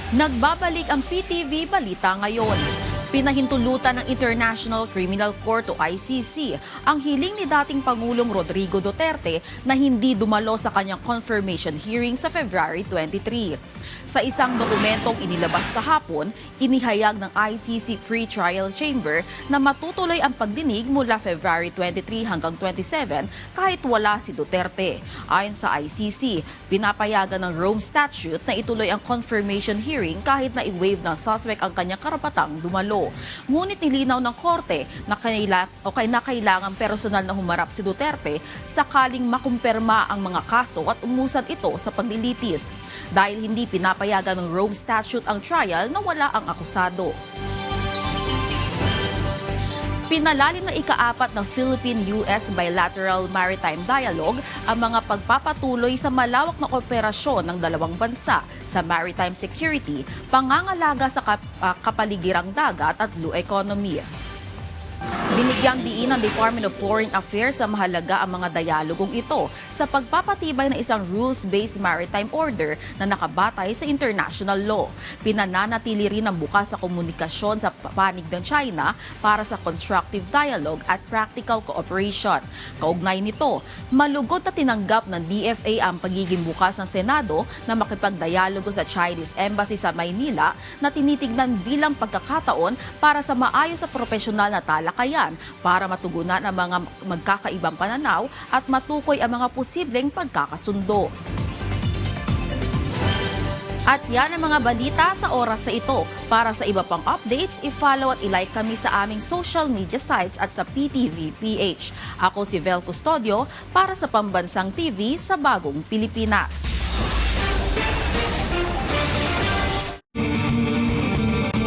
Nagbabalik ang PTV Balita ngayon. Pinahintulutan ng International Criminal Court o ICC ang hiling ni dating Pangulong Rodrigo Duterte na hindi dumalo sa kanyang confirmation hearing sa February 23. Sa isang dokumentong inilabas kahapon, inihayag ng ICC Pre-Trial Chamber na matutuloy ang pagdinig mula February 23 hanggang 27 kahit wala si Duterte. Ayon sa ICC, pinapayagan ng Rome Statute na ituloy ang confirmation hearing kahit na i-waive ng suspect ang kanyang karapatang dumalo. Ngunit nilinaw ng korte na kailangan personal na humarap si Duterte sakaling makumpirma ang mga kaso at umusad ito sa paglilitis. Dahil hindi pinapayagan ng Rome Statute ang trial na wala ang akusado. Pinalalim na ika-4 ng Philippine-US Bilateral Maritime Dialogue ang mga pagpapatuloy sa malawak na kooperasyon ng dalawang bansa sa maritime security, pangangalaga sa kapaligirang dagat at blue economy. Binigyang diin ng Department of Foreign Affairs sa mahalaga ang mga dialogong ito sa pagpapatibay ng isang rules-based maritime order na nakabatay sa international law. Pinananatili rin ang bukas sa komunikasyon sa panig ng China para sa constructive dialogue at practical cooperation. Kaugnay nito, malugod na tinanggap ng DFA ang pagiging bukas ng Senado na makipagdialogo sa Chinese Embassy sa Maynila na tinitignan bilang pagkakataon para sa maayos at profesional na talakayan para matugunan ang mga magkakaibang pananaw at matukoy ang mga posibleng pagkakasundo. At yan ang mga balita sa oras sa ito. Para sa iba pang updates, i-follow at i-like kami sa aming social media sites at sa PTV PH. Ako si Vel Custodio para sa Pambansang TV sa Bagong Pilipinas.